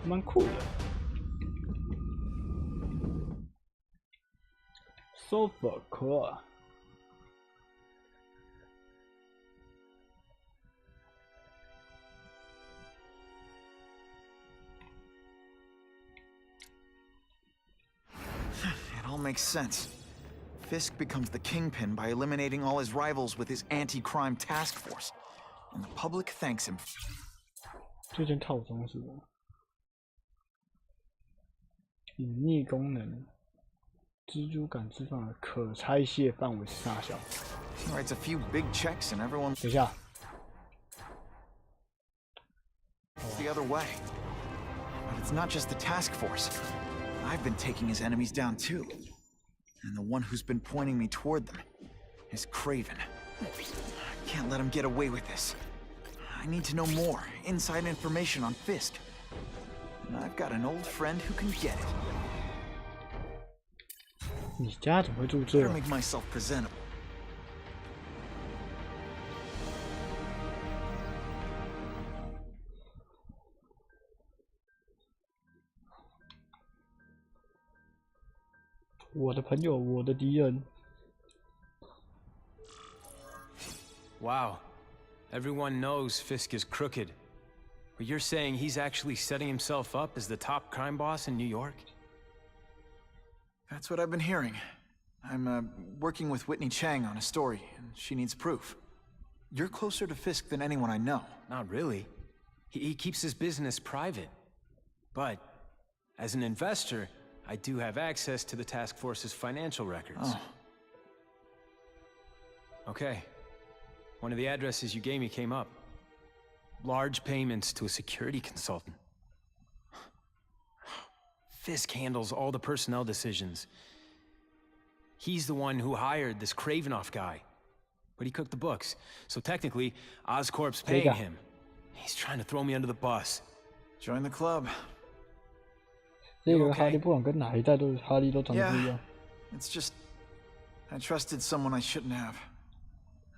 蛮酷的。Sofa 酷啊。It all makes sense. Fisk becomes the kingpin by eliminating all his rivals with his anti-crime task force, and the public thanks him. 这件套装是什么？隐匿功能，蜘蛛感知范围可拆卸范围是大小。He writes a few big checks and everyone 等一下， the other way. But it's not just the task force. I've been taking his enemies down too. And the one who's been pointing me toward them is Craven. I can't let him get away with this. I need to know more, inside information on Fisk. And I've got an old friend who can get it. 你家怎么会住这 Better make myself presentable. 我的朋友，我的敌人。Wow. Everyone knows Fisk is crooked. But you're saying he's actually setting himself up as the top crime boss in New York? That's what I've been hearing. I'm working with Whitney Chang on a story, and she needs proof. You're closer to Fisk than anyone I know. Not really. He keeps his business private. But, as an investor, I do have access to the task force's financial records. Oh. Okay. One of the addresses you gave me came up. Large payments to a security consultant. Fisk handles all the personnel decisions. He's the one who hired this Kravinoff guy. But he cooked the books, so technically, Oscorp's paying him. He's trying to throw me under the bus. Join the club. 这个哈利不管跟哪一代都哈利都长得不一样。It's just I trusted someone I shouldn't have.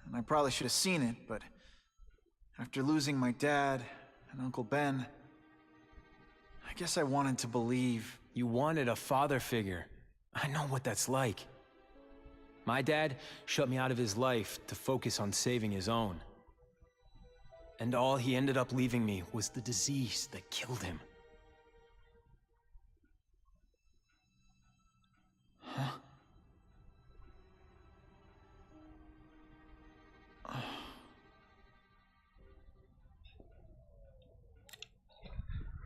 And I probably should have seen it, but after losing my dad and Uncle Ben, I guess I wanted to believe. You wanted a father figure. I know what that's like. My dad shut me out of his life to focus on saving his own. And all he ended up leaving me was the disease that killed him. Huh?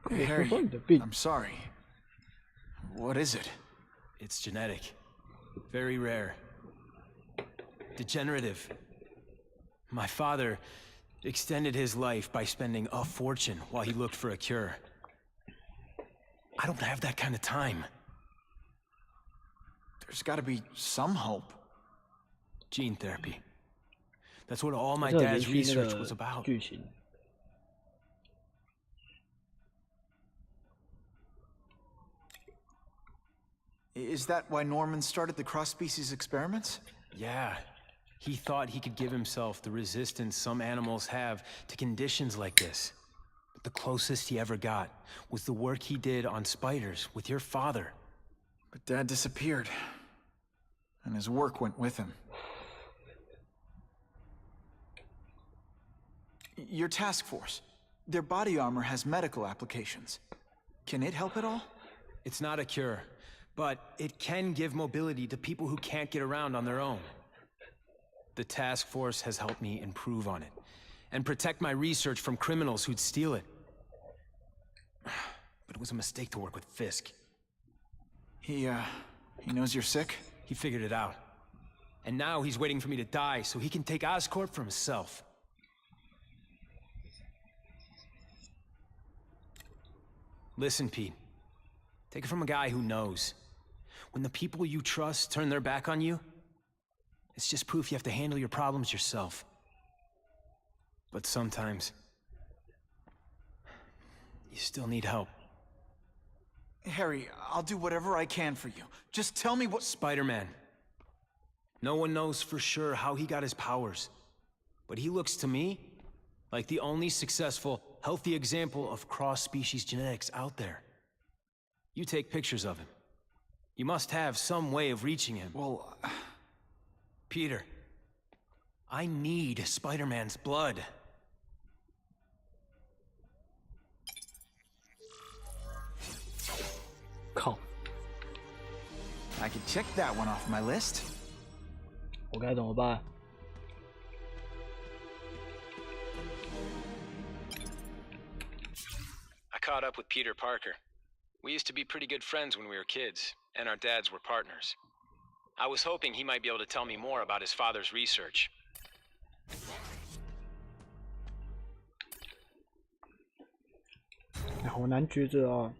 Hey, Harry, I'm sorry. What is it? It's genetic. Very rare. Degenerative. My father extended his life by spending a fortune while he looked for a cure. I don't have that kind of time. There's gotta be some hope. Gene therapy. That's what all my dad's research was about. Is that why Norman started the cross-species experiments? Yeah. He thought he could give himself the resistance some animals have to conditions like this. But the closest he ever got was the work he did on spiders with your father. But Dad disappeared. And his work went with him. Your task force. Their body armor has medical applications. Can it help at all? It's not a cure, but it can give mobility to people who can't get around on their own. The task force has helped me improve on it, and protect my research from criminals who'd steal it. But it was a mistake to work with Fisk. He knows you're sick? He figured it out. And now he's waiting for me to die so he can take Oscorp for himself. Listen, Pete. Take it from a guy who knows. When the people you trust turn their back on you, it's just proof you have to handle your problems yourself. But sometimes, you still need help. Harry, I'll do whatever I can for you. Just tell me what— Spider-Man. No one knows for sure how he got his powers. But he looks to me like the only successful healthy example of cross-species genetics out there. You take pictures of him. You must have some way of reaching him. Well, Peter, I need Spider-Man's blood.靠！ I could check that one off my list. 我该怎么办？ I caught up with Peter Parker. We used to be pretty good friends when we were kids, and our dads were partners. I was hoping he might be able to tell me more about his father's research. 哎，好难抉择啊！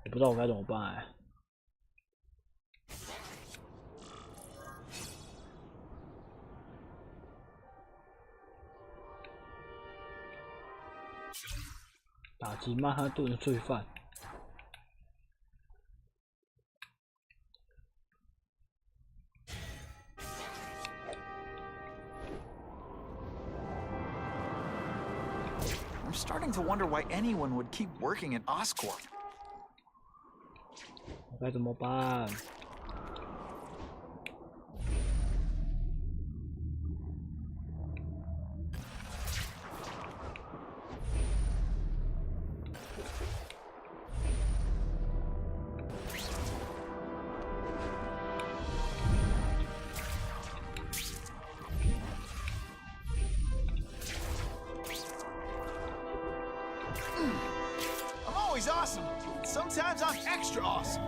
我不知道我该怎么办哎。 打击曼哈顿的罪犯。I'm starting to wonder why anyone would keep working at Oscorp. 我该怎么办？ I'm always awesome. Sometimes I'm extra awesome.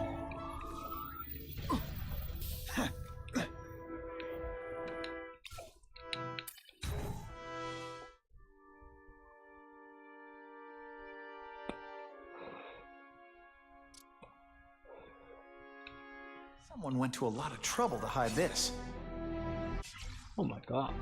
Someone went to a lot of trouble to hide this. Oh my god！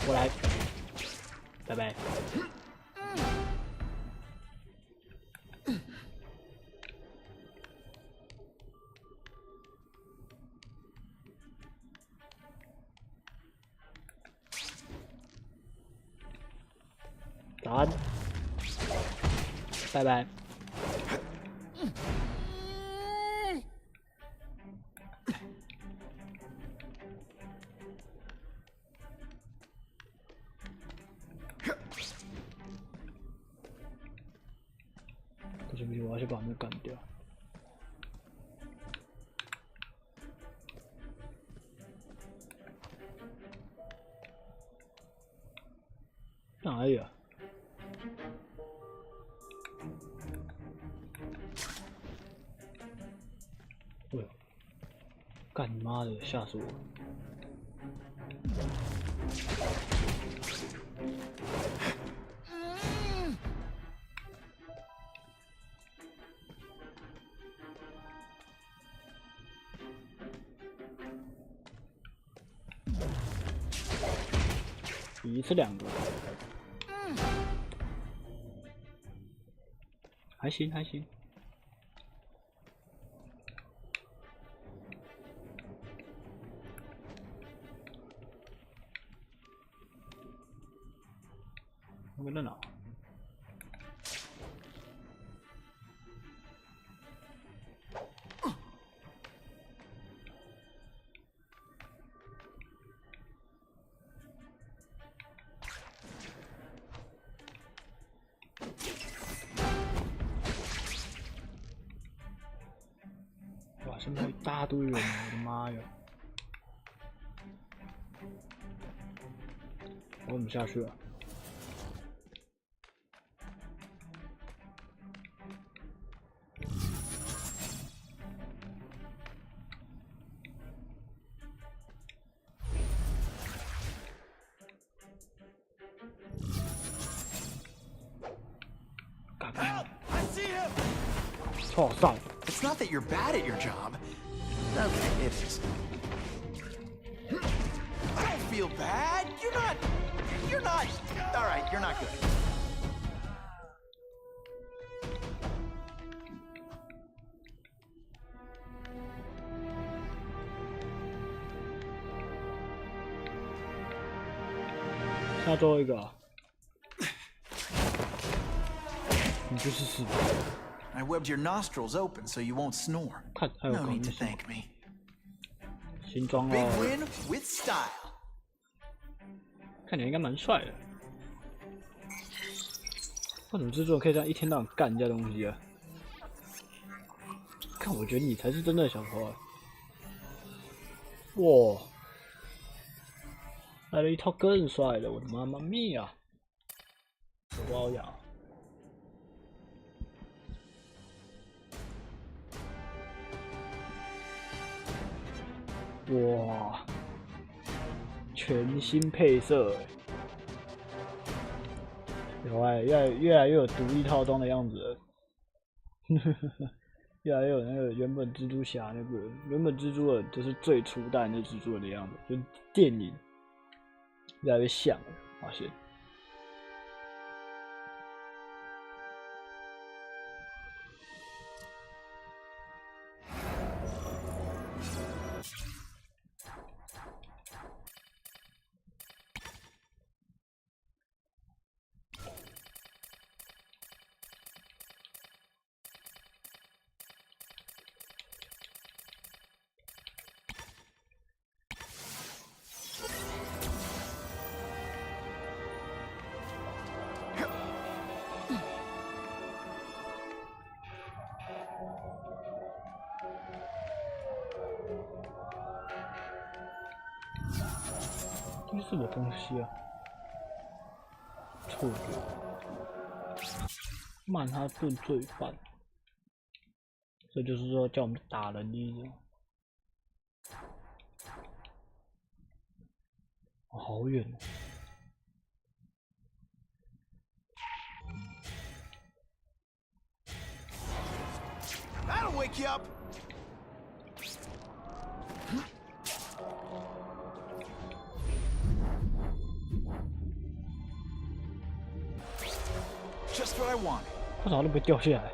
过来，拜拜。早安，拜拜。不行不行，我要去把那干掉。哪里啊？哎呦！干你妈的，吓死我了！一次两个，还行还行。我在哪？哇，身边有一大堆人，我的妈呀！我怎么下去了？错上。It's not that you're bad at your job. Okay, it is. Don't feel bad. You're not. All right, you're not good. 那最后一个、啊，你就是死。 I webbed your nostrils open so you won't snore. 看，还有 No 搞 need 那 to 什么 thank me. 新装 Big 哦， win with style. 看起来应该蛮帅的。为什么制作人可以这样一天到晚干人家东西啊？看，我觉得你才是真正的小偷啊！哇，来了一套更帅的，我的妈妈咪呀！不好咬。 哇，全新配色，有哎，越来越有独一套装的样子了，越来越有那个原本蜘蛛侠那个原本蜘蛛人就是最初代那蜘蛛人的样子，跟电影越来越像了，发现。 这是什么东西啊？错觉，曼哈顿罪犯，这就是说叫我们打人的意思。哦，好远哦。 That'll wake you up. Just what I want. 为啥都不会掉下来？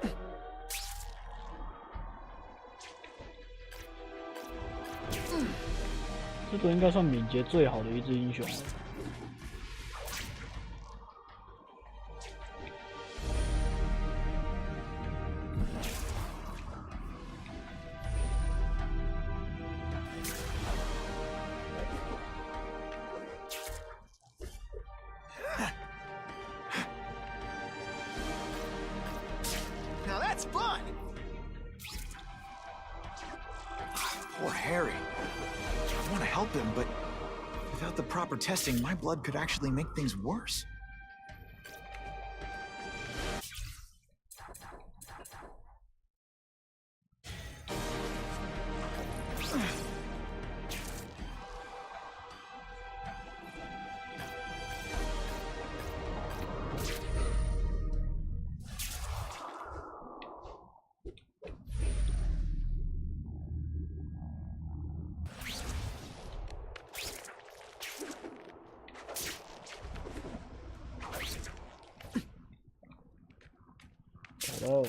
这个应该算敏捷最好的一只英雄了。Now that's fun. Poor Harry. I want to help him, but without the proper testing, my blood could actually make things worse. Hello.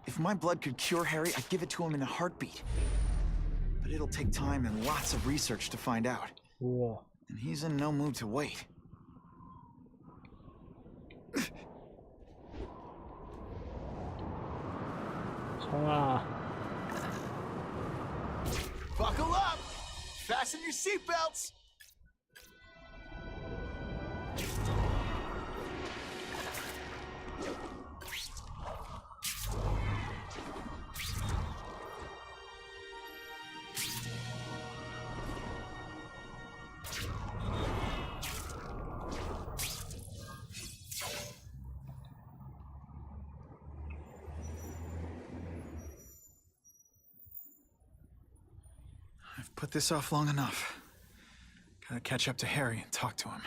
If my blood could cure Harry, I'd give it to him in a heartbeat. But it'll take time and lots of research to find out. Wow. And he's in no mood to wait. Buckle up! Fasten your seatbelts! put this off long enough. Gotta catch up to Harry and talk to him.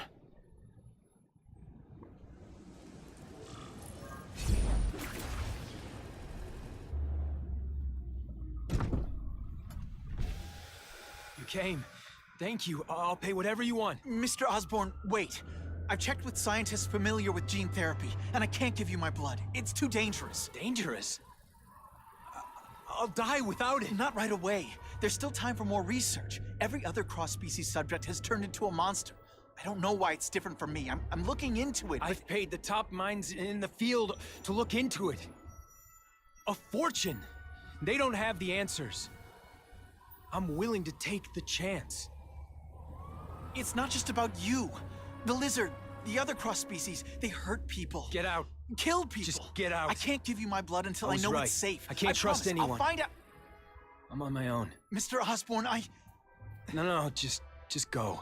You came. Thank you. I'll pay whatever you want. Mr. Osborn, wait. I've checked with scientists familiar with gene therapy, and I can't give you my blood. It's too dangerous. Dangerous? I'll die without it. Not right away. There's still time for more research. Every other cross-species subject has turned into a monster. I don't know why it's different from me. I'm looking into it, but... I've paid the top minds in the field to look into it. A fortune. They don't have the answers. I'm willing to take the chance. It's not just about you. The lizard, the other cross-species, they hurt people. Get out. Kill people. Just get out. I can't give you my blood until I was know right. it's safe. I can't trust promise. anyone. I'll find out. I'm on my own. Mr. Osborn, No, just go.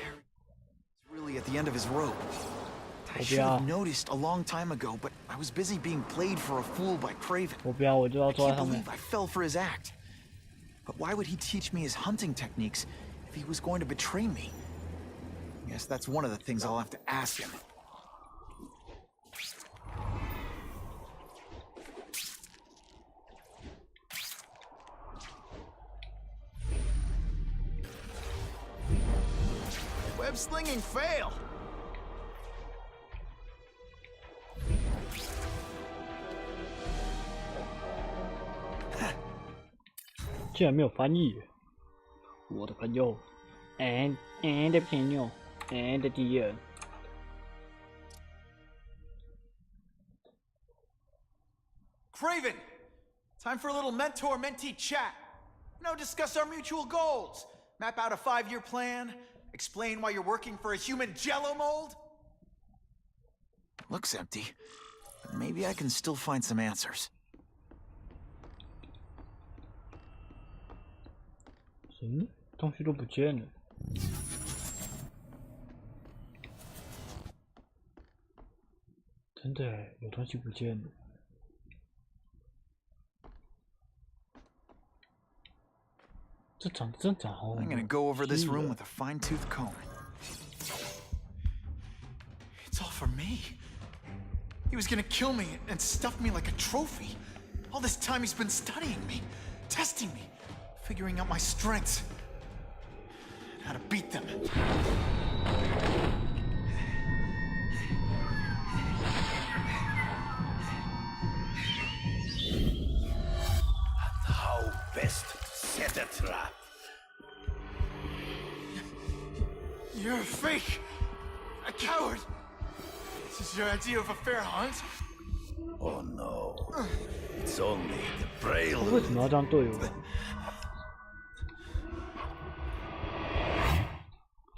Harry is really at the end of his rope. I should have noticed a long time ago, but I was busy being played for a fool by Craven. I can't believe I fell for his act. But why would he teach me his hunting techniques if he was going to betray me? I guess that's one of the things I'll have to ask him. Web slinging fail! 竟然没有翻译，我的朋友，and 的朋友，and 的敌人。Craven! Time for a little mentor-mentee chat. Discuss our mutual goals. Map out a 5-year plan. Explain why you're working for a human jello mold. Looks empty. But maybe I can still find some answers. 东西都不见了。真的，有东西不见了。这长得真长哦。I'm gonna go over this room with a fine-tooth comb. It's all for me. He was gonna kill me and stuff me like a trophy. All this time he's been studying me, testing me, figuring out my strengths, and how to beat them. How best to set a trap? You're a fake! A coward! This is your idea of a fair hunt? Oh no. It's only the 为什么要 prelude. 这样对我？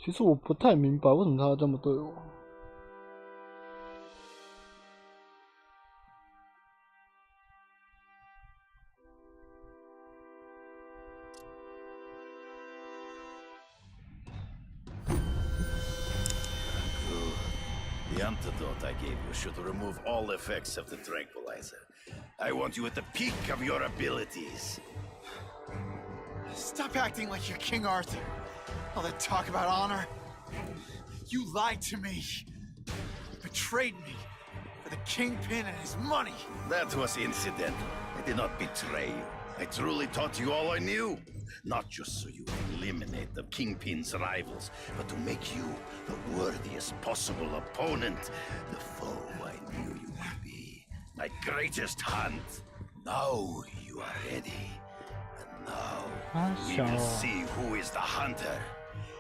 其实我不太明白为什么他要这么对我。The antidote I gave you should remove all effects of the tranquilizer. I want you at the peak of your abilities. Stop acting like you're King Arthur. All that talk about honor. You lied to me. You betrayed me for the Kingpin and his money. That was incidental. I did not betray you. I truly taught you all I knew. Not just so you eliminate the Kingpin's rivals, but to make you the worthiest possible opponent, the foe I knew you would be. My greatest hunt. Now you are ready. And now we will see who is the hunter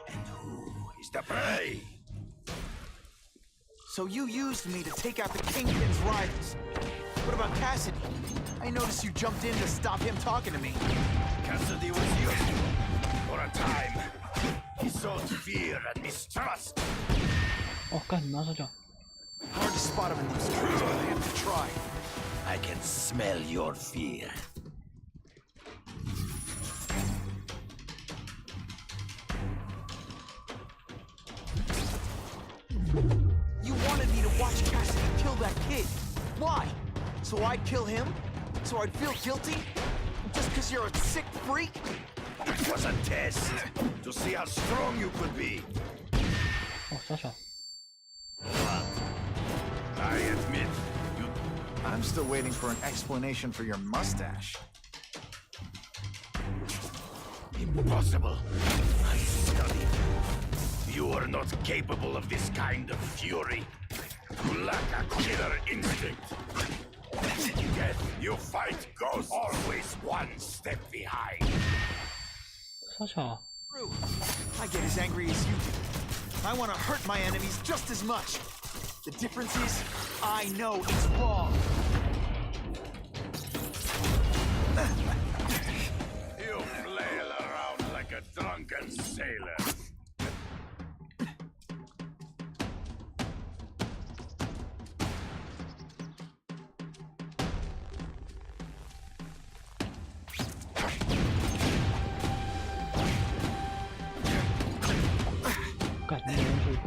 and who is the prey. So you used me to take out the Kingpin's rivals. What about Cassidy? I noticed you jumped in to stop him talking to me. Cassidy was useful. For a time, he sowed fear and mistrust. 哦，干，你拿手脚。 Hard to spot him in these trees, but I have to try. I can smell your fear. You wanted me to watch Cassidy kill that kid. Why? So I'd kill him? So I'd feel guilty? Just because you're a sick freak? It was a test to see how strong you could be. 哦，小小， But I admit, you I'm still waiting for an explanation for your mustache. impossible. I studied. You are not capable of this kind of fury. You lack a killer instinct. Yet you fight ghosts always one step behind. 小小， True. I get as angry as you do. I want to hurt my enemies just as much. The difference is, I know it's wrong. You flail around like a drunken sailor. God, 干你东西。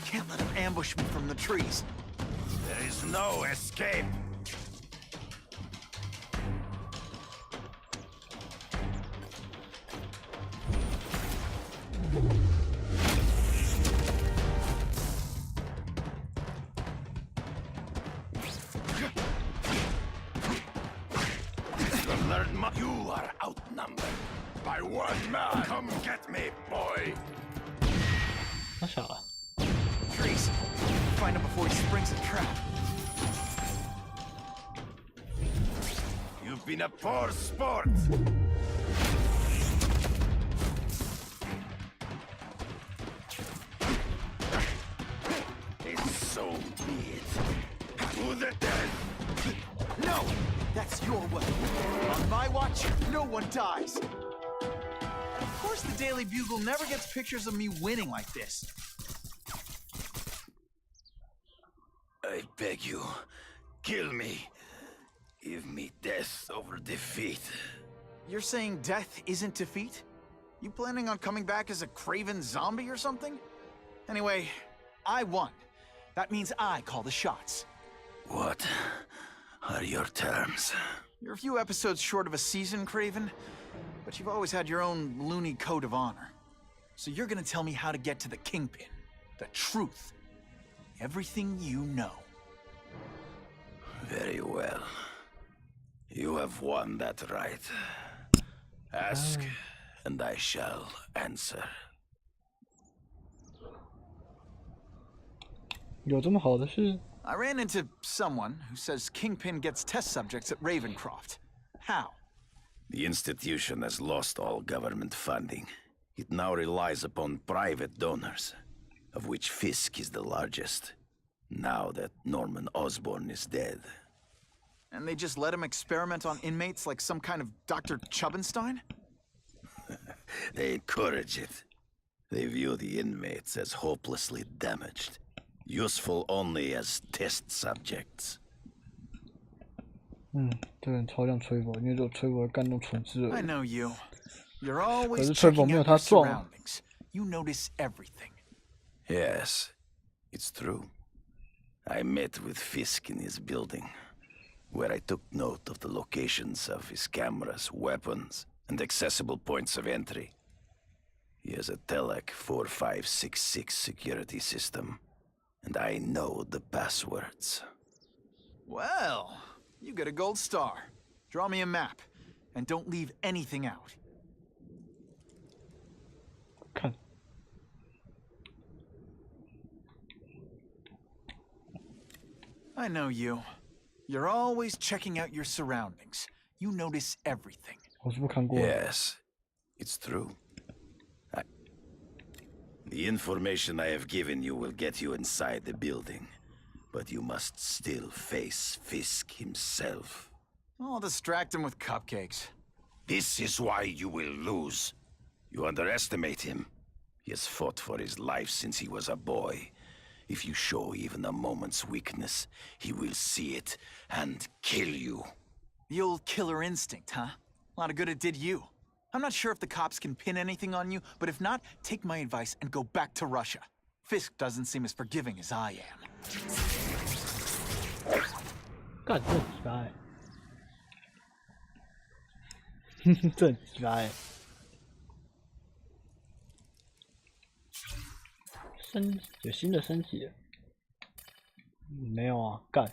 Can't let him ambush me from the trees. There is no escape. You are outnumbered by one man. Come get me, boy. 小小啊， Trees. Find him before he springs a trap. You've been a poor sport. It's so be it. To the death. No! That's your way. On my watch, no one dies. Of course the Daily Bugle never gets pictures of me winning like this. I beg you, kill me. Give me death over defeat. You're saying death isn't defeat? You planning on coming back as a craven zombie or something? Anyway, I won. That means I call the shots. What are your terms? You're a few episodes short of a season, Craven, but you've always had your own loony code of honor. So you're gonna tell me how to get to the Kingpin, the truth, everything you know. Very well. You have won that right. Ask, and I shall answer. 有这么好的事？ I ran into someone who says Kingpin gets test subjects at Ravencroft. How? The institution has lost all government funding. It now relies upon private donors, of which Fisk is the largest, now that Norman Osborn is dead. And they just let him experiment on inmates like some kind of Dr. Chubbenstein? They encourage it. They view the inmates as hopelessly damaged, useful only as test subjects. 这个人超像吹佛，因为只有吹佛会干那种蠢事而 I 已。 know you. You're always 可是吹佛 checking 没有 out 他 your 壮。 surroundings. You notice everything. Yes, it's true. I met with Fisk in his building, where I took note of the locations of his cameras, weapons, and accessible points of entry. He has a Telec 4566 security system, and I know the passwords. Well, you get a gold star. Draw me a map, and don't leave anything out. 看， I know you. You're always checking out your surroundings. You notice everything. 我是不是看过？ Yes, it's true. The information I have given you will get you inside the building, but you must still face Fisk himself. I'll distract him with cupcakes. This is why you will lose. You underestimate him. He has fought for his life since he was a boy. If you show even a moment's weakness, he will see it and kill you. The old killer instinct, huh? A lot of good it did you. I'm not sure if the cops can pin anything on you, but if not, take my advice and go back to Russia. Fisk doesn't seem as forgiving as I am. 干，这很鸡巴欸，这很鸡巴欸。有新的升级了？没有啊，干。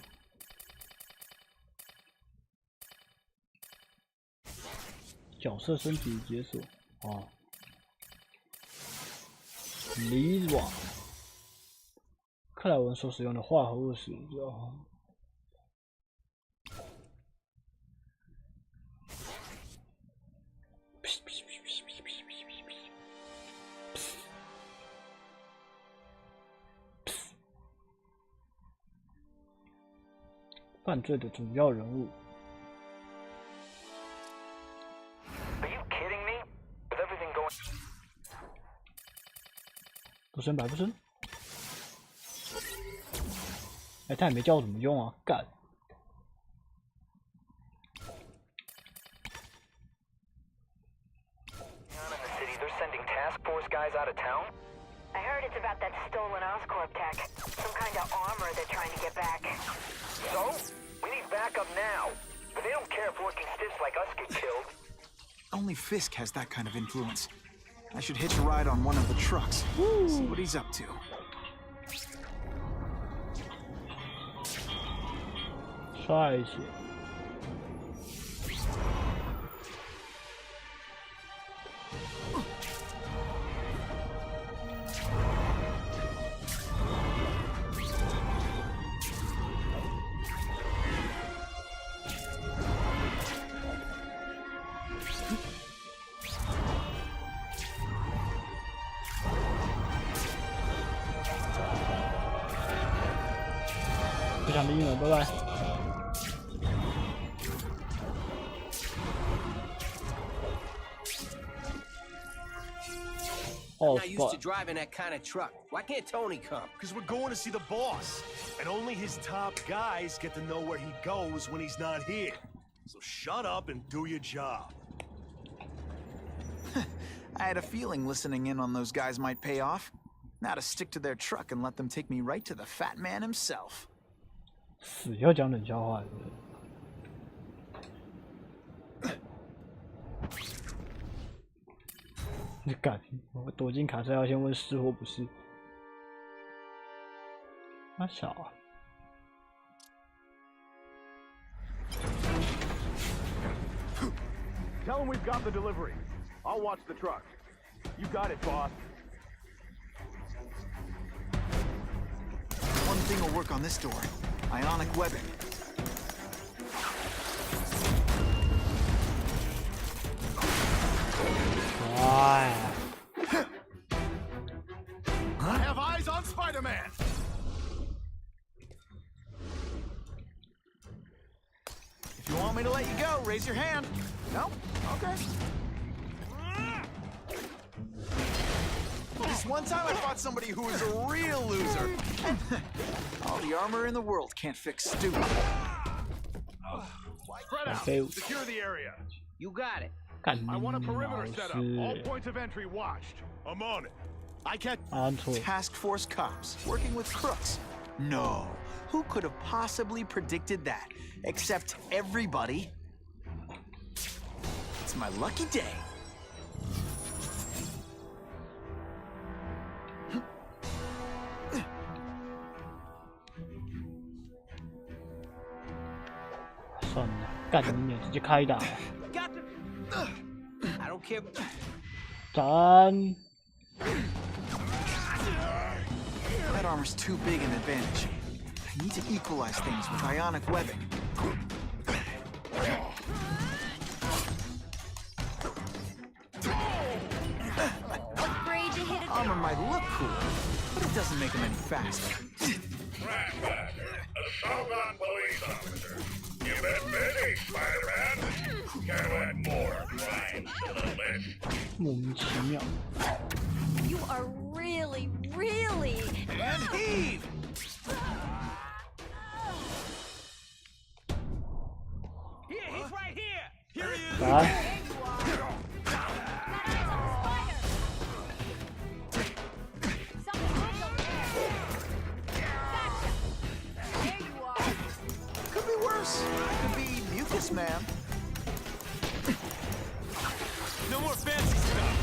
角色升级解锁啊，离网。克莱文所使用的化合物使用。犯罪的主要人物。不升白不升。哎，他也没教我怎么用啊，干。I heard it's about that stolen Oscorp tech. Some kind of armor they're trying to get back. So? We need backup now. But they don't care if working stiffs like us get killed. Only Fisk has that kind of influence. I should hitch a ride on one of the trucks. See what he's up to. 帅气。不想理你了，拜拜。I'm not used to driving that kind of truck. Why can't Tony come? Because we're going to see the boss. And only his top guys get to know where he goes when he's not here. So shut up and do your job. I had a feeling listening in on those guys might pay off. Now to stick to their truck and let them take me right to the fat man himself. 死要讲冷笑话是不是？你敢？我躲进卡车要先问是或不是？那小啊！ Tell him we've got the delivery. I'll watch the truck. You got it, boss. One thing will work on this door. Ionic webbing. Why? I have eyes on Spider-Man. If you want me to let you go, raise your hand. No? Okay. This one time I fought somebody who was a real loser. All the armor in the world can't fix stupid. Spread out. Secure the area. You got it. I want a perimeter set up. All points of entry watched. I'm on it. I can't. Task Force cops working with crooks. No. Who could have possibly predicted that? Except everybody. It's my lucky day. I don't care. 斩！ That armor's too big an advantage. I need to equalize things with ionic webbing. Armor might look cool, but it doesn't make them any faster. A Shogun police officer. You've been busy, Spider-Man. Can't add more crimes to the list. 莫名其妙。 You are really, really. And heave! Here, he's right here. Here he is. 来。Yes, ma'am. No more fancy stuff.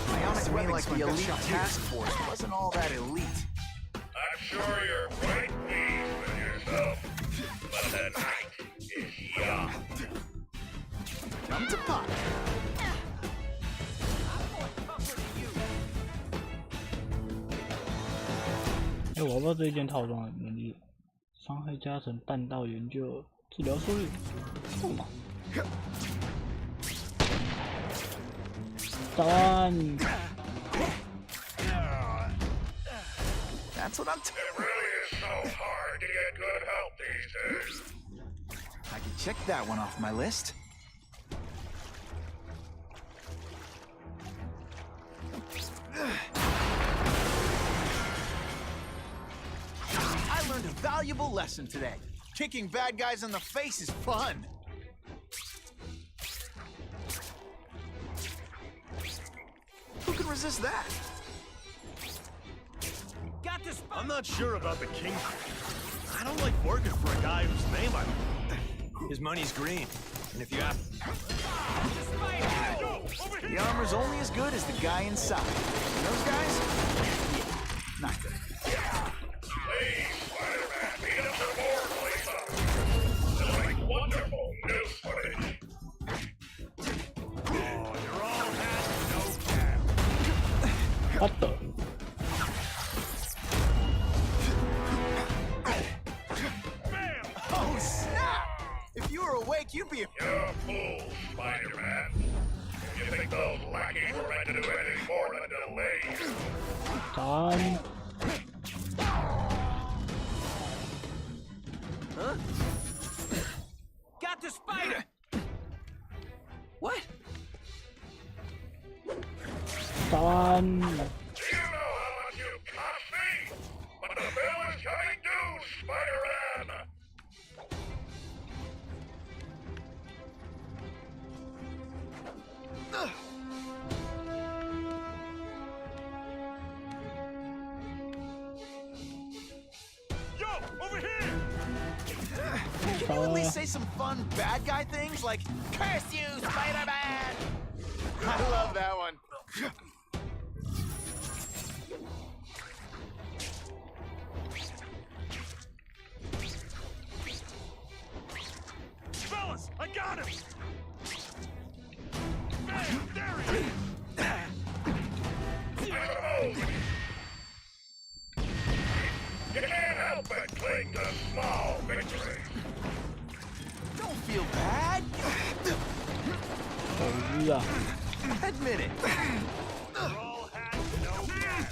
Ionic webbing like the elite task force wasn't all that elite. I'm sure you're quite pleased with yourself, but the night is young. Come to pop. 哎，我不知道这一件套装的能力，伤害加成、弹道研究、治疗速率，干嘛？早安。 That's what I'm It really is so hard to get good help these days. I can check that one off my list. I learned a valuable lesson today. Kicking bad guys in the face is fun. Who can resist that? Got this. I'm not sure about the king. I don't like working for a guy whose name I don't. His money's green. And if you have... The armor's only as good as the guy inside. And those guys? Yeah, not good. Please, Spider-Man, beat up some more, Lisa. Like wonderful new footage. Oh, you're all hat, no cap. What the? Oh, snap! If you were awake, you'd be a... You're a fool, Spider-Man. You think those lackeys were meant to do anything more than delay you? Done. Huh? Got the spider! What? Done. You know how much you cost me, but the bill is coming due, Spider-Man. Yo, over here! Can you at least say some fun bad guy things like, "Curse you, Spider-Man"? I love that one. Fellas, I got him! Man, there he is! You can't help but cling to small victories. Don't feel bad. 好晕啊！ Admit it. You're all hat, no cap.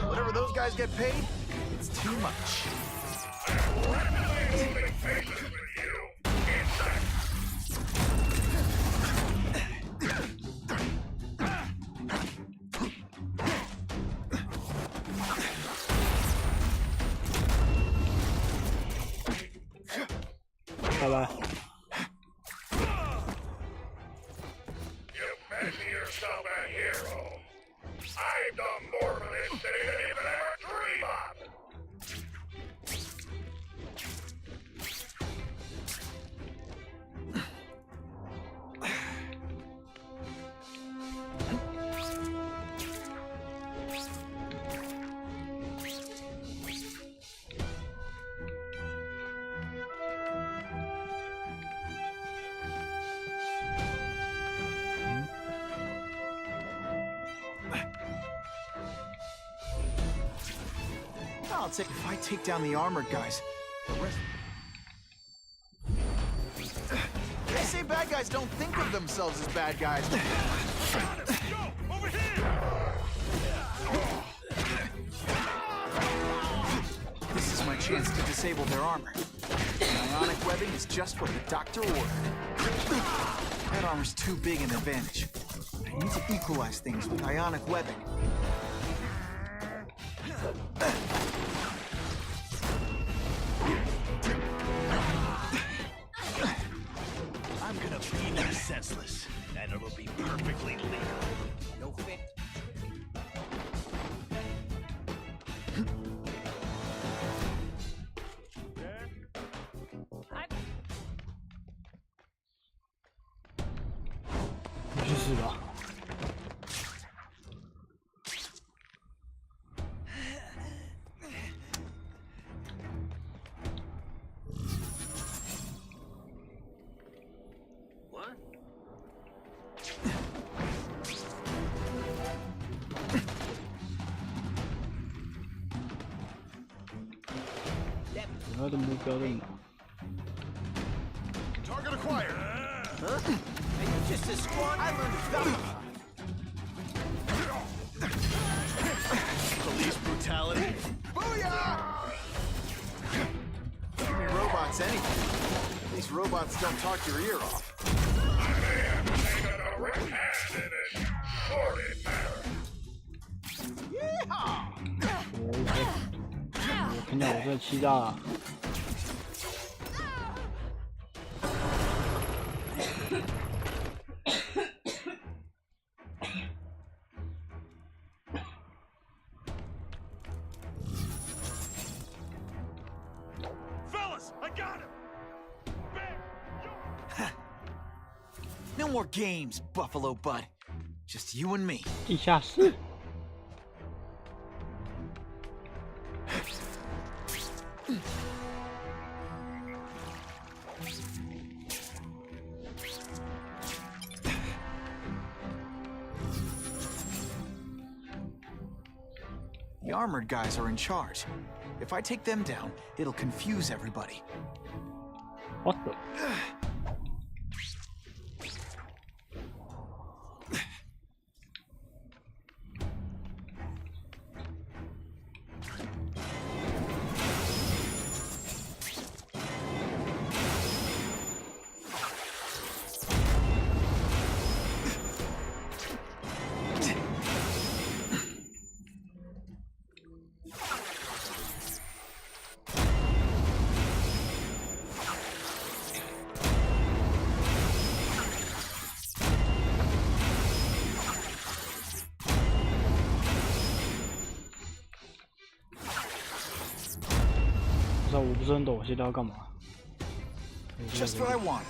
Whatever those guys get paid, it's too much. Moving faces with you. Insect. 拜拜。 You fancy yourself a hero. I've done more for this city than you could ever dream of. I'll take if I take down the armored guys. The rest... They say bad guys don't think of themselves as bad guys. Got him! Yo, over here! This is my chance to disable their armor. Ionic webbing is just what the doctor ordered. That armor's too big an advantage. I need to equalize things with ionic webbing. I'm gonna beat you senseless, and it'll be perfectly legal. No fit. 去死吧！我的目标在哪？ Target acquired. Huh? And you just a squad? I learned value. Police brutality. Booyah! Robots anything. These robots don't talk your ear off. Yeehaw! 我看见我这气炸了。 Fellas, I got him. No more games, Buffalo Bud. Just you and me. 地下室。 The armored guys are in charge. If I take them down, it'll confuse everybody. What the?我不是很懂，我现在要干嘛 Just what I want. "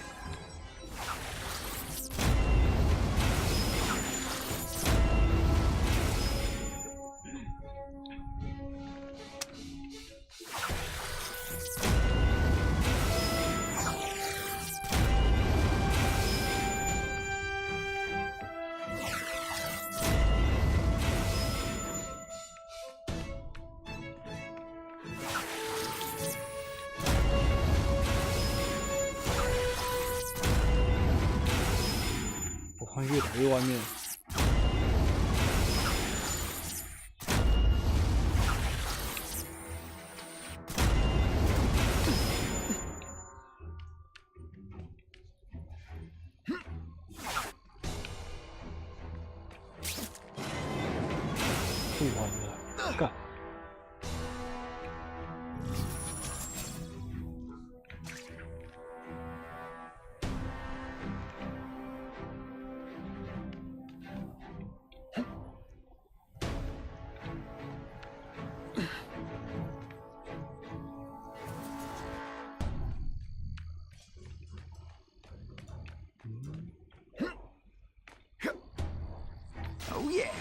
我看越打越外面。不玩了，干！Oh yeah. "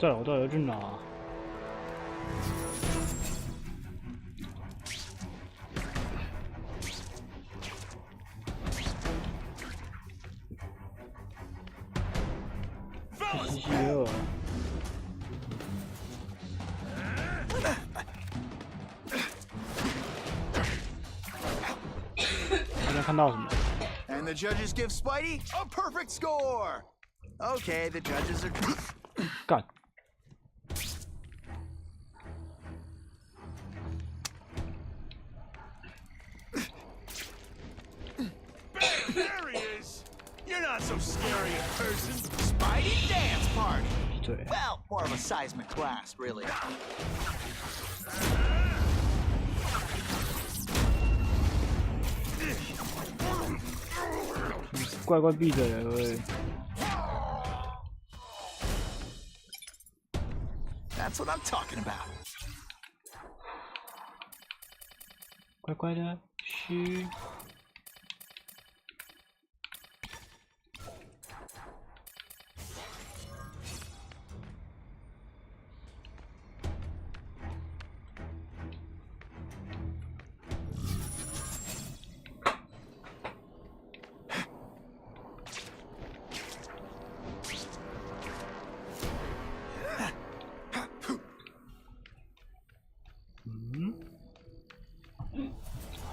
再来，我到底要去哪？嘻嘻二。大家看到什么？ And the judges give Spidey a perfect score. Okay, the judges are. 干！ There he is. You're not so scary a person. Spidey dance party. 对， Well, more of a seismic class, really. 乖乖闭嘴了，喂！ That's what I'm talking about. 乖乖的，嘘。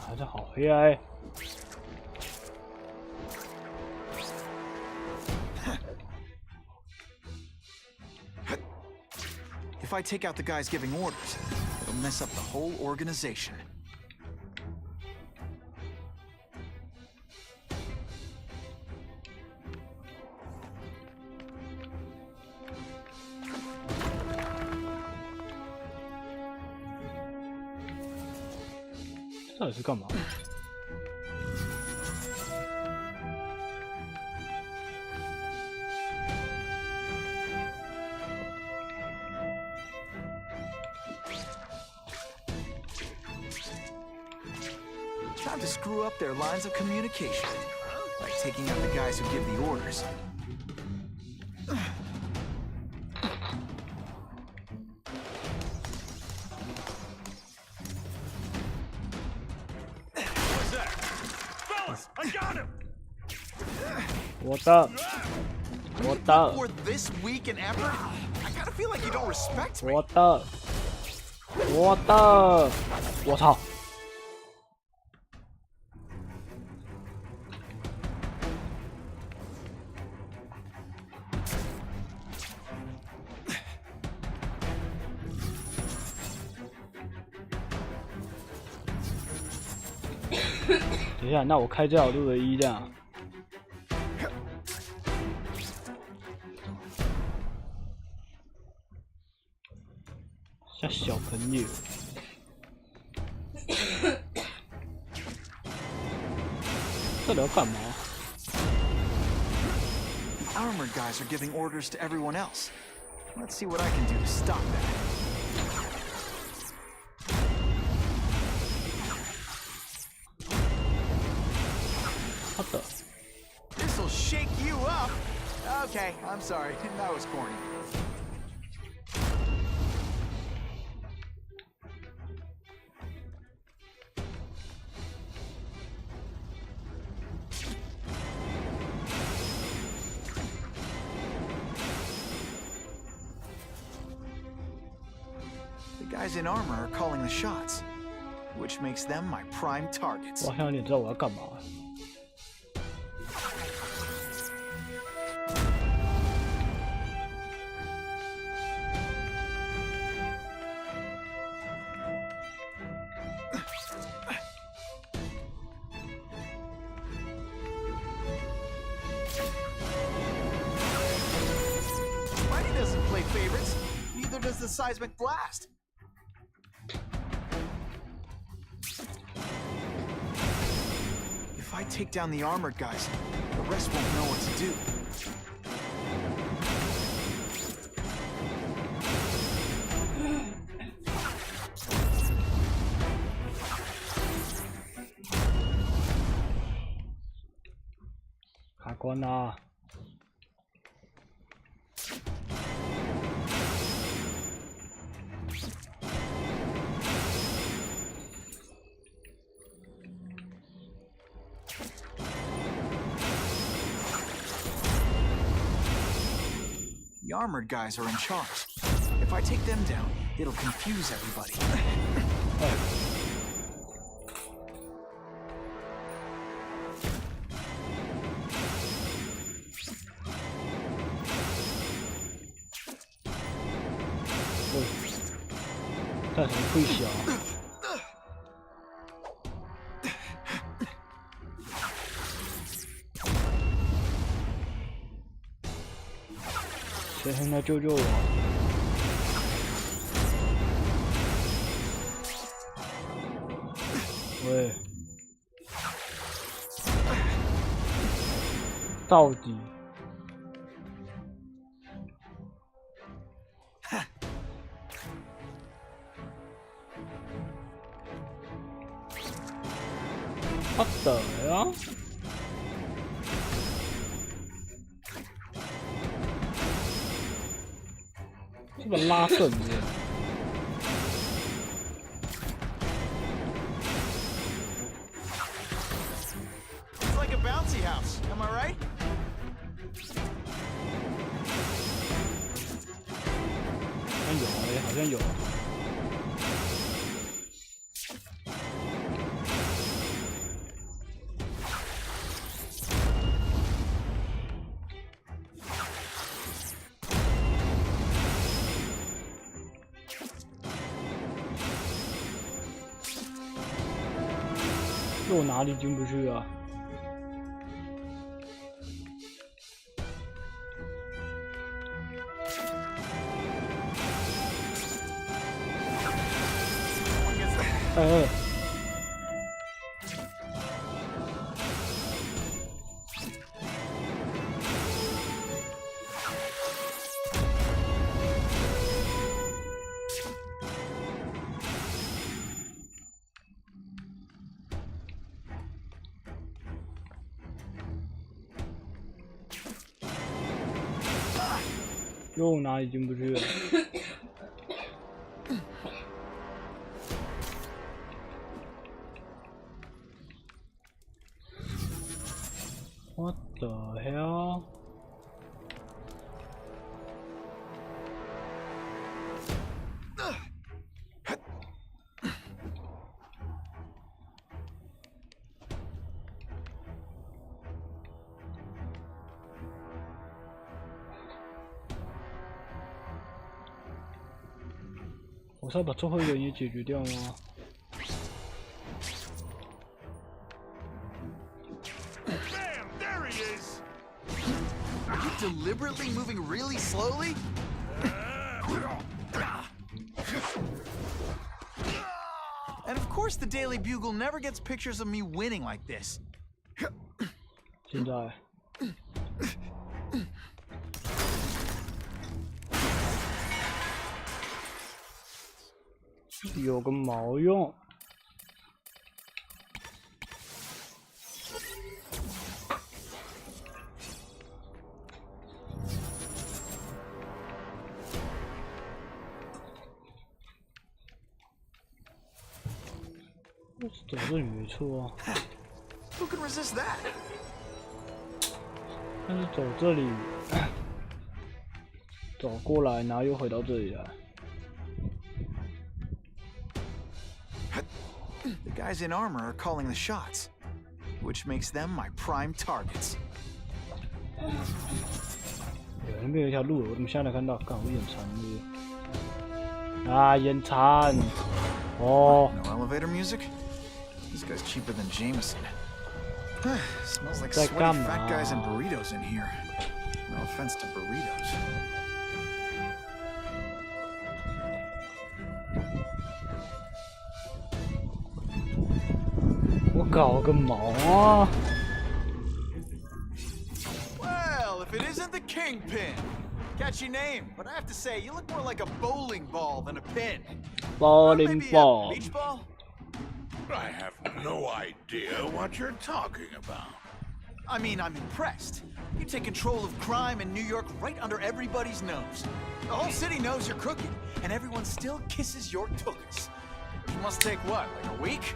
还是好黑暗欸。 If I take out the guys giving orders, it'll mess up the whole organization. Time to come on. Time to screw up their lines of communication by taking out the guys who give the orders. I got him! What up? What up? For this weak and effort, I gotta feel like you don't respect me. What up? What up? 我操！等一下，那我开这条路的一这样。像小朋友。这里要干嘛 Armored guys are giving orders to everyone else. Let's see what I can do to stop that. What the? This'll shake you up. Okay, I'm sorry. That was corny. The guys in armor are calling the shots, which makes them my prime targets. 我好像有点知道我要干嘛。 Mighty doesn't play favorites. Neither does the seismic blast. If I take down the armored guys, the rest won't know what to do. The armored guys are in charge. If I take them down, it'll confuse everybody. Oh. 干什么会小？谁还能救救我？喂！到底。What the hell？ 这个拉绳子。It's like a bouncy house, am I right? 好像有。我哪里进不去啊？又哪里进不去了？What the hell？ 我是要把最后一个人也解决掉吗？ Deliberately moving really slowly? And of course the Daily Bugle never gets pictures of me winning like this. 现在有个毛用！走这里没错啊。Who can resist that? 但是走这里，走过来，然后又回到这里来。 The guys in armor are calling the shots, which makes them my prime targets. 那边有一条路，我怎么现在看到？刚好眼馋的。啊，眼馋！哦。No elevator music? This guy's cheaper than Jameson. Smells like sweaty fat guys and burritos in here. No offense to burritos. 我搞个毛啊 Well, if it isn't the Kingpin. Catchy name, but I have to say, you look more like a bowling ball than a pin. Bowling ball. A beach ball? I have no idea what you're talking about. I mean, I'm impressed. You take control of crime in New York right under everybody's nose. The whole city knows you're crooked, and everyone still kisses your tuchus. You must take what, like a week?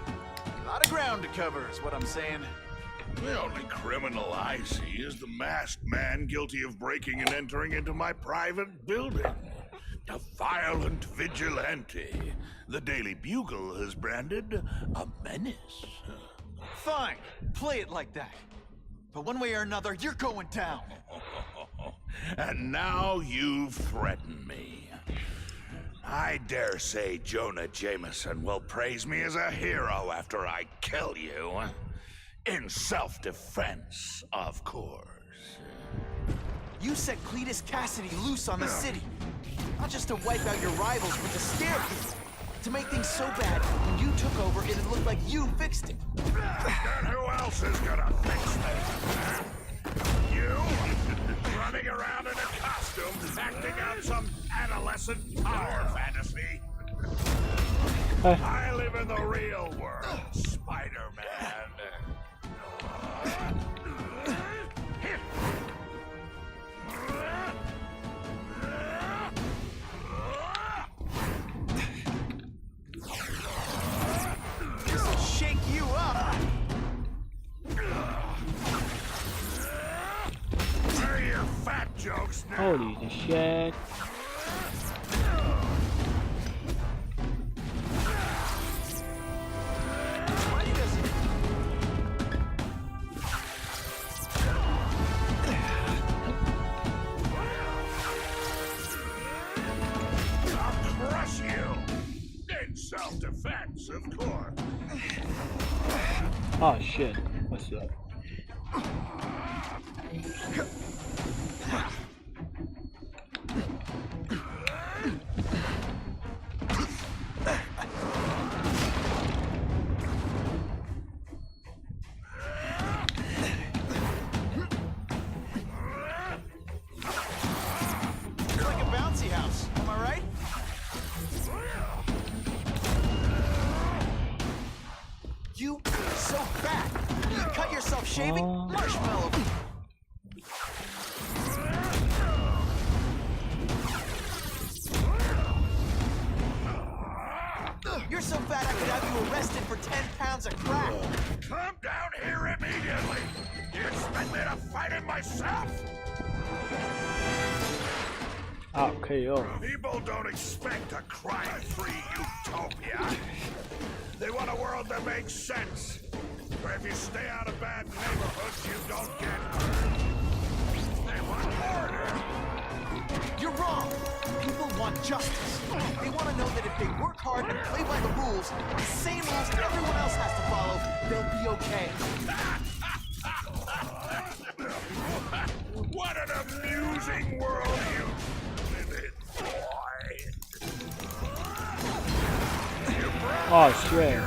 A lot of ground to cover is what I'm saying. The only criminal I see is the masked man guilty of breaking and entering into my private building. A violent vigilante. The Daily Bugle has branded a menace. Fine, play it like that. But one way or another, you're going down. And now you've threatened me. I dare say Jonah Jameson will praise me as a hero after I kill you. In self-defense, of course. You set Cletus Cassidy loose on the city. Not just to wipe out your rivals, but to scare people. To make things so bad, when you took over, it'd look like you fixed it. And who else is gonna fix this? You! I live in the real world, Spider-Man. This'll shake you up. Where are your fat jokes now? Holy shit. Self-defense, of course. Oh shit. What's up? It's like a bouncy house, am I right? You so fat. You cut yourself shaving? Marshmallow. You're so fat I could have you arrested for 10 pounds of crack. Come down here immediately. You expect me to fight it myself? KO. People don't expect a crime-free utopia. They want a world that makes sense, where if you stay out of bad neighborhoods, you don't get hurt. They want order. You're wrong. People want justice. They want to know that if they work hard and play by the rules, the same rules that everyone else has to follow, they'll be okay. What an amusing world you live in, boy. Oh shit.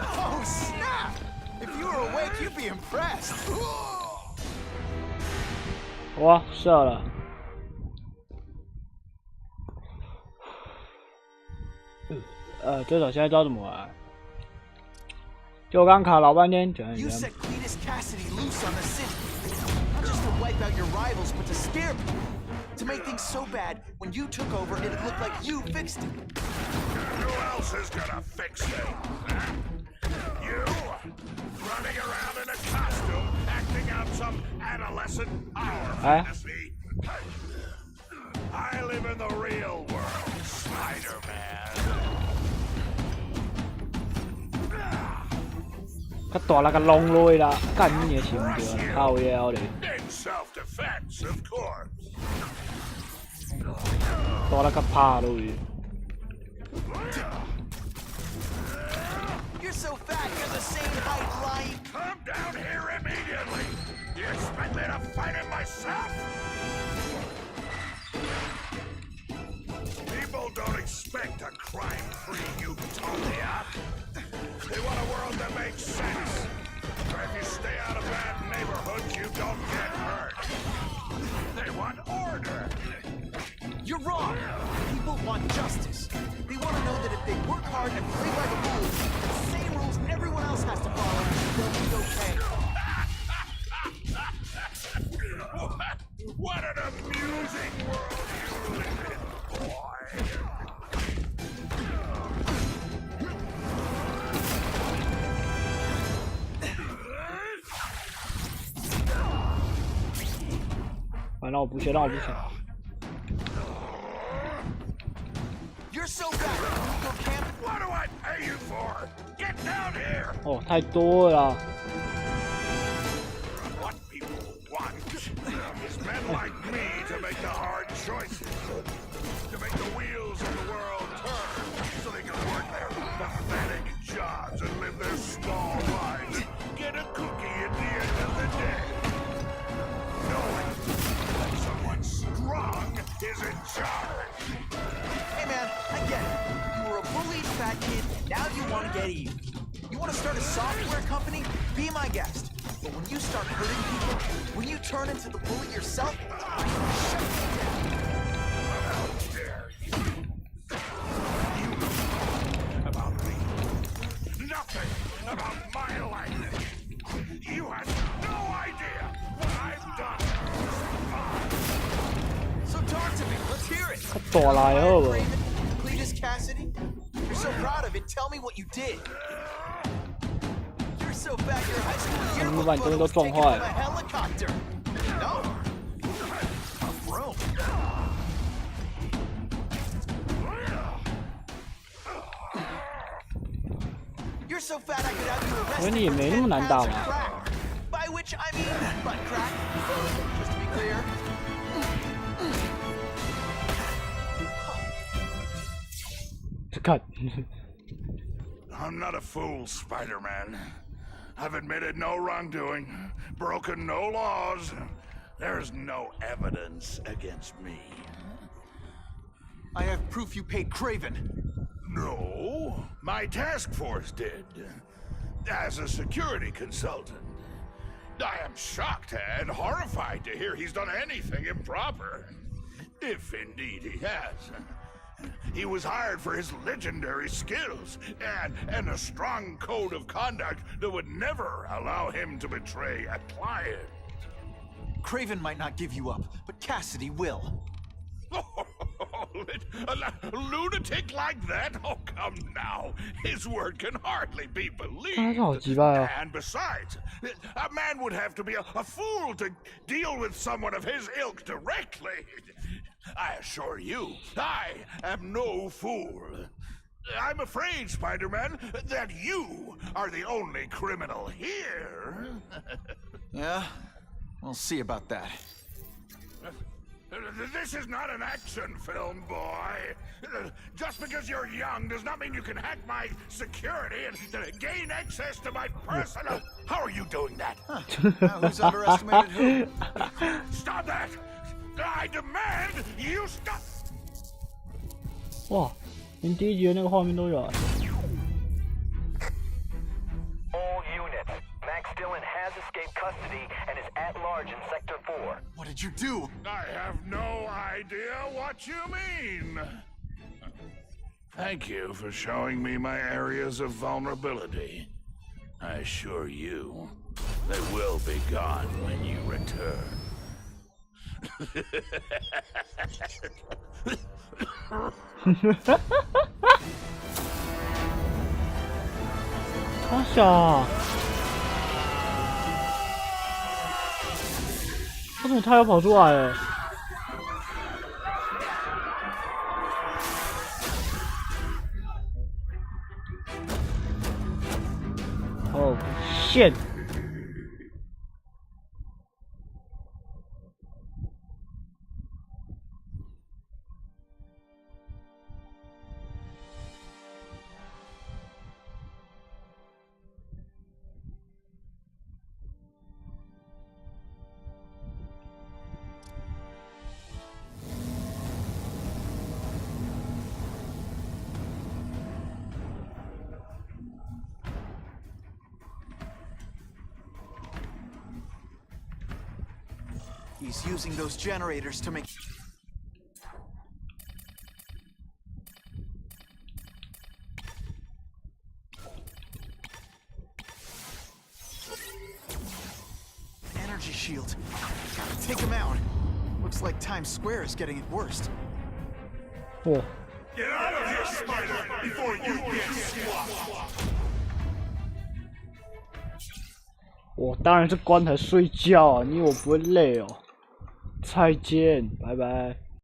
Oh, snap! If you were awake, you'd be impressed. 哇，射了。这首现在知道怎么玩？就刚卡老半天，讲一 You 下。 set Cletus Cassidy loose on the city. Not just to wipe out your rivals, but to scare people. To make things so bad, when you took over, it'd look like you fixed it. Who else is gonna fix it? Huh? You? Running around in a costume, acting out some adolescent power fantasy? I live in the real world, Spider-Man. 佢大啦個窿落啦，幹乜嘢前掉靠腰嚟， In self-defense, of course. 大啦個趴落去。 You're so fat, you're the same height, lying. Come down here immediately. You expect me to fight it myself? People don't expect a crime-free utopia. They want a world that makes sense, where if you stay out of bad neighborhoods, you don't get hurt. They want order. You're wrong. People want justice. They want to know that if they work hard and play by the rules, the same rules everyone else has to follow, they'll be okay. What an amusing world you live in, boy. You're so bad. You go camp. What do I pay you for? Get down here. 哦，太多了啦。 What people want is men like me to make the hard choices, to make the wheels of the world turn, so they can work their pathetic jobs and live their small lives and get a cookie at the end of the day. Knowing that someone strong is in charge. Hey man, I get it. You were a bullied fat kid, now you want to get even. You want to start a software company? Be my guest. But when you start hurting people, when you turn into the bully yourself, shut me down. 大来好不？ Cletus Cassidy? You're so proud of it. Tell me what you did. You're so fat your high school yearbook photo was taken from a helicopter. No? A throne. You're so fat I could have you arrested for 10 pounds of crack. By which I mean butt crack. Just to be clear. I'm not a fool, Spider-Man. I've admitted no wrongdoing, broken no laws. There's no evidence against me. I have proof you paid Kraven. No, my task force did. As a security consultant. I am shocked and horrified to hear he's done anything improper. If indeed he has. He was hired for his legendary skills and a strong code of conduct that would never allow him to betray a client. Kraven might not give you up, but Cassidy will. A lunatic like that? Oh, come now. His word can hardly be believed. And besides, a man would have to be a fool to deal with someone of his ilk directly. I assure you, I am no fool. I'm afraid, Spider-Man, that you are the only criminal here. Yeah? We'll see about that. This is not an action film, boy. Just because you're young does not mean you can hack my security and gain access to my personal... How are you doing that? Who's underestimated who? Stop that! I demand you stop! 哇，连第一集的那个画面都有啊。 All units. Max Dillon has escaped custody and is at large in Sector 4. What did you do? I have no idea what you mean. Thank you for showing me my areas of vulnerability. I assure you, they will be gone when you return. Tasha， 他怎么他要跑出来了？哦，shit！ He's using those generators to make... Energy shield. Gotta take him out. Looks like Times Square is getting it worse. Oh. Get out of here, Spider, before you get swapped! 我当然是关台睡觉啊，因为我不会累哦。再见，拜拜。